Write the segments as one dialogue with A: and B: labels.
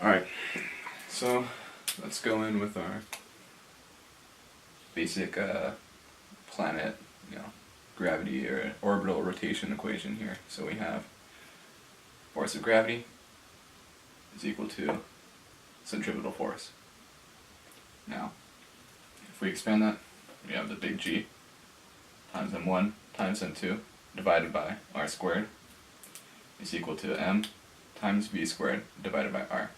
A: Alright, so let's go in with our basic planet, gravity or orbital rotation equation here. So we have force of gravity is equal to centripetal force. Now, if we expand that, we have the big G times m1 times m2 divided by r squared is equal to m times v squared divided by r.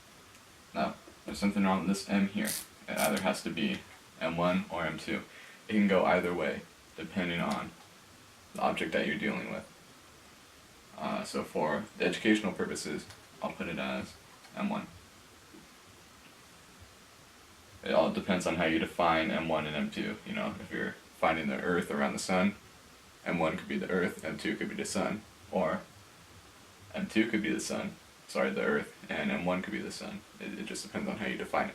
A: Now, there's something wrong with this m here. It either has to be m1 or m2. It can go either way, depending on the object that you're dealing with. So for the educational purposes, I'll put it as m1. It all depends on how you define m1 and m2. If you're finding the Earth around the Sun, m1 could be the Earth, m2 could be the Sun, or m2 could be the Sun, the Earth, and m1 could be the Sun. It just depends on how you define it.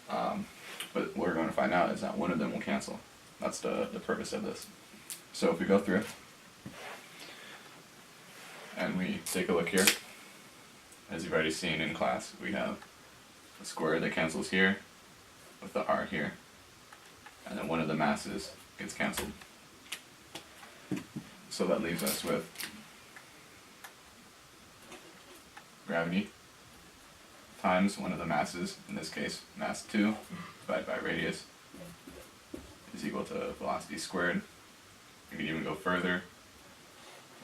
A: But what we're going to find out is that one of them will cancel. That's the purpose of this. So if we go through and we take a look here, as you've already seen in class, we have a square that cancels here with the r here, and then one of the masses gets canceled. So that leaves us with gravity times one of the masses, in this case mass 2, divided by radius, is equal to velocity squared. You can even go further.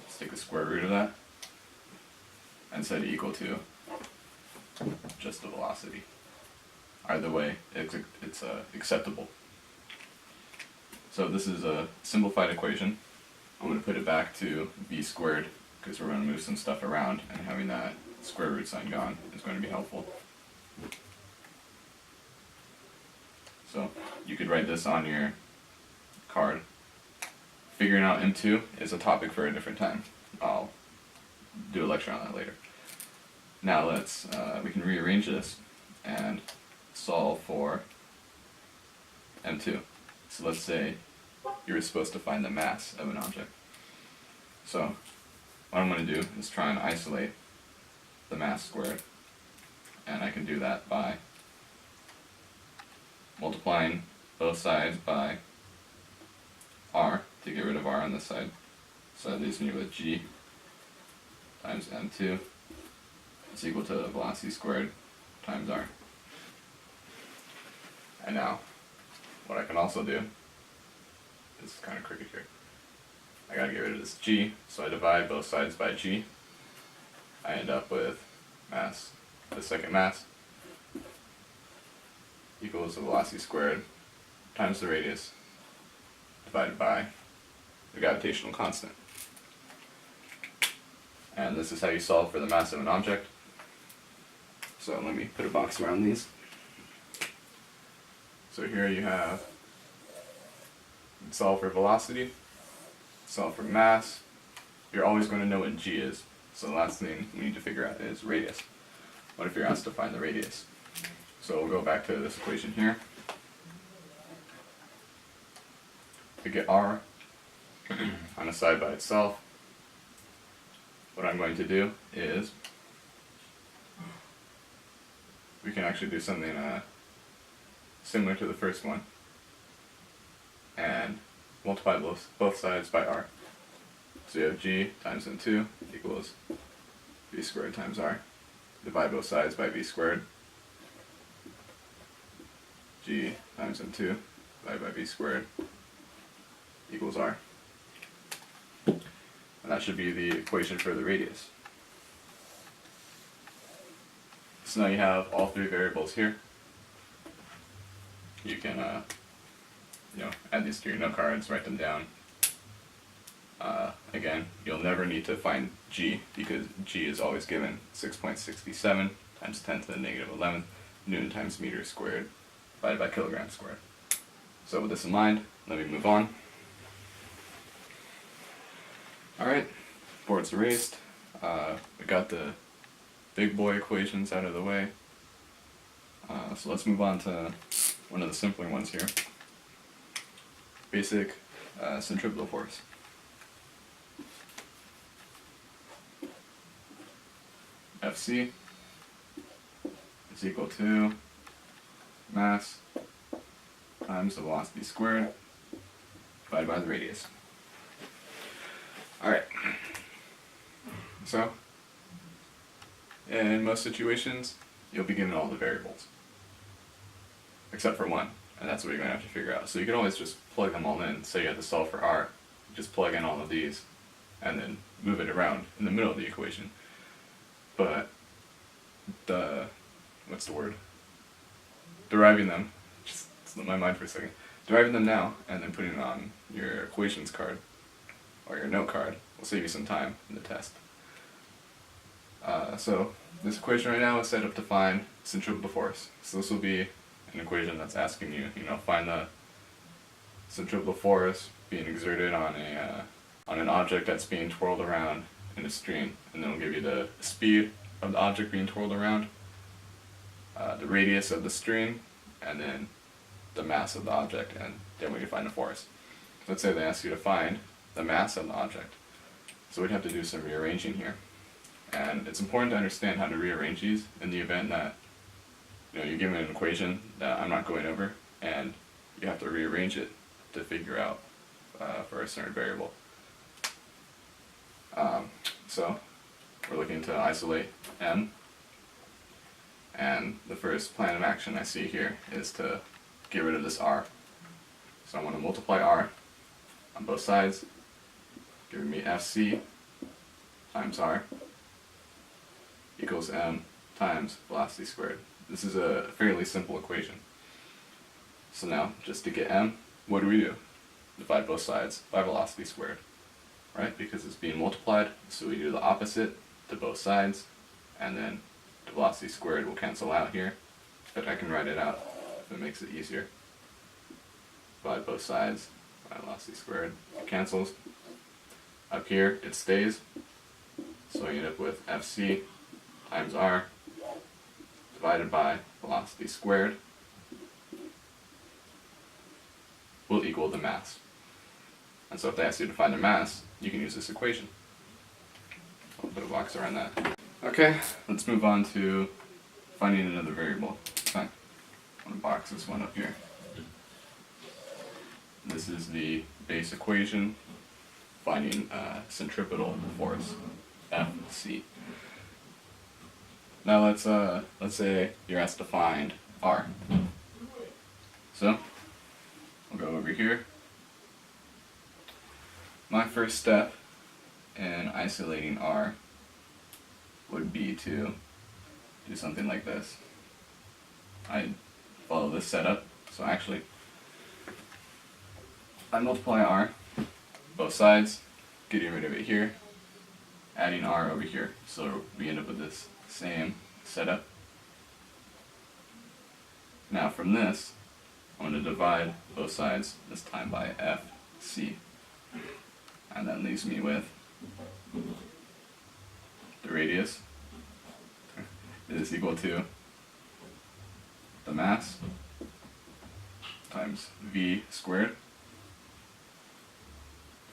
A: Let's take the square root of that and set it equal to just the velocity. Either way, it's acceptable. So this is a simplified equation. I'm going to put it back to v squared because we're going to move some stuff around, and having that square root sign gone is going to be helpful. So you could write this on your card. Figuring out m2 is a topic for a different time. I'll do a lecture on that later. Now we can rearrange this and solve for m2. So let's say you were supposed to find the mass of an object. So what I'm going to do is try and isolate the mass squared, and I can do that by multiplying both sides by r to get rid of r on this side. So that leaves me with g times m2 is equal to velocity squared times r. And now, what I can also do, this is kind of crooked here, I gotta get rid of this g, so I divide both sides by g. I end up with mass, the second mass, equals the velocity squared times the radius divided by the gravitational constant. And this is how you solve for the mass of an object. So let me put a box around these. So here you have solve for velocity, solve for mass. You're always going to know what g is. So the last thing we need to figure out is radius. What if you're asked to find the radius? So we'll go back to this equation here. To get r on a side by itself, what I'm going to do is we can actually do something similar to the first one and multiply both sides by r. So you have g times m2 equals v squared times r. Divide both sides by v squared. G times m2 divided by v squared equals r. And that should be the equation for the radius. So now you have all three variables here. You can add these to your note cards, write them down. Again, you'll never need to find g because g is always given 6.67 times 10 to the negative 11th Newton times meter squared divided by kilogram squared. So with this in mind, let me move on. Alright, board's erased. We got the big boy equations out of the way. So let's move on to one of the simpler ones here. Basic centripetal force. Fc is equal to mass times the velocity squared divided by the radius. Alright, so in most situations you'll be given all the variables except for one, and that's what you're going to have to figure out. So you can always just plug them all in. Say you have to solve for r, just plug in all of these and then move it around in the middle of the equation. But deriving them, just slip my mind for a second, deriving them now and then putting it on your equations card or your note card will save you some time in the test. So this equation right now is set up to find centripetal force. So this will be an equation that's asking you, find the centripetal force being exerted on an object that's being twirled around in a stream, and then it'll give you the speed of the object being twirled around, the radius of the stream, and then the mass of the object, and then we can find the force. Let's say they ask you to find the mass of the object. So we'd have to do some rearranging here. And it's important to understand how to rearrange these in the event that you're given an equation that I'm not going over, and you have to rearrange it to figure out for a certain variable. So we're looking to isolate m, and the first plan of action I see here is to get rid of this r. So I want to multiply r on both sides, giving me fc times r equals m times velocity squared. This is a fairly simple equation. So now, just to get m, what do? Divide both sides by velocity squared, right? Because it's being multiplied, so we do the opposite to both sides, and then the velocity squared will cancel out here, but I can write it out if it makes it easier. Divide both sides by velocity squared. It cancels. Up here, it stays, so I end up with fc times r divided by velocity squared will equal the mass. And so if they ask you to find the mass, you can use this equation. I'll put a box around that. Okay, let's move on to finding another variable. Fine. I'm going to box this one up here. This is the base equation finding centripetal force, Fc. Now let's say you're asked to find r. So we'll go over here. My first step in isolating r would be to do something like this. I follow this setup. So actually, I multiply r both sides, getting rid of it here, adding r over here. So we end up with this same setup. Now from this, I'm going to divide both sides, this time by fc. And that leaves me with the radius is equal to the mass times v squared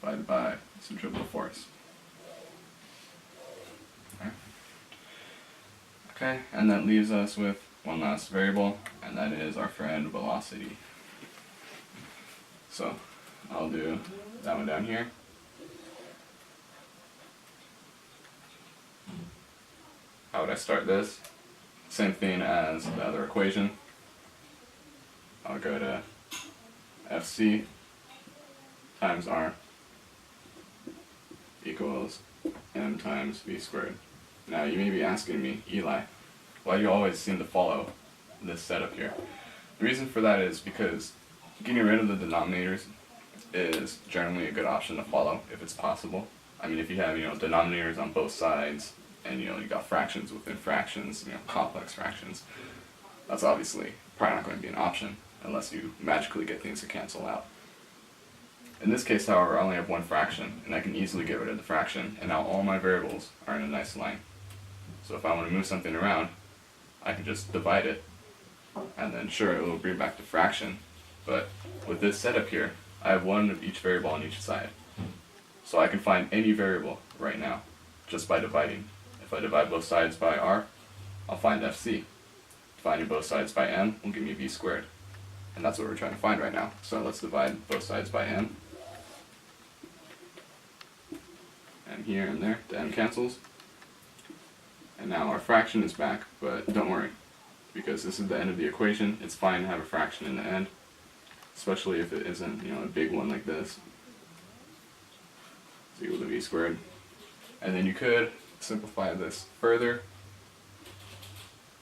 A: divided by centripetal force. Okay, and that leaves us with one last variable, and that is our friend velocity. So I'll do that one down here. How would I start this? Same thing as the other equation. I'll go to fc times r equals m times v squared. Now you may be asking me, Eli, why do you always seem to follow this setup here? The reason for that is because getting rid of the denominators is generally a good option to follow if it's possible. I mean, if you have denominators on both sides, and you got fractions within fractions, complex fractions, that's obviously probably not going to be an option unless you magically get things to cancel out. In this case, however, I only have one fraction, and I can easily get rid of the fraction, and now all my variables are in a nice line. So if I want to move something around, I can just divide it, and then sure, it will bring back the fraction, but with this setup here, I have one of each variable on each side. So I can find any variable right now just by dividing. If I divide both sides by r, I'll find fc. dividing both sides by m will give me v squared. And that's what we're trying to find right now. So let's divide both sides by m. And here and there, the m cancels. And now our fraction is back, but don't worry, because this is the end of the equation. It's fine to have a fraction in the end, especially if it isn't, a big one like this. It's equal to v squared. And then you could simplify this further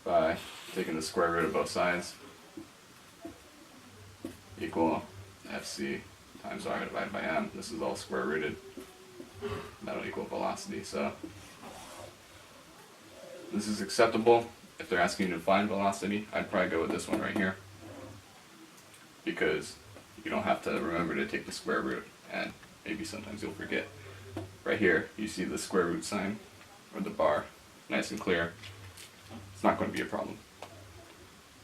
A: by taking the square root of both sides, equal fc times r divided by m. This is all square rooted. That'll equal velocity. So this is acceptable. If they're asking you to find velocity, I'd probably go with this one right here, because you don't have to remember to take the square root, and maybe sometimes you'll forget. Right here, you see the square root sign, or the bar, nice and clear. It's not going to be a problem.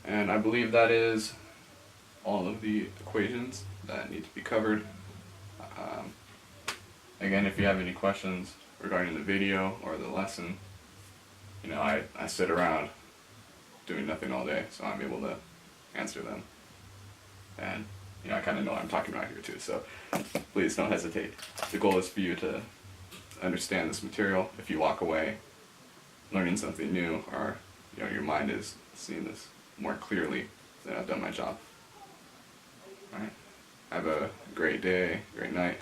A: And I believe that is all of the equations that need to be covered. Again, if you have any questions regarding the video or the lesson, I sit around doing nothing all day, so I'm able to answer them. And I kind of know what I'm talking about here too, so please don't hesitate. The goal is for you to understand this material. If you walk away learning something new, or your mind is seeing this more clearly, then I've done my job. Alright, have a great day, great night.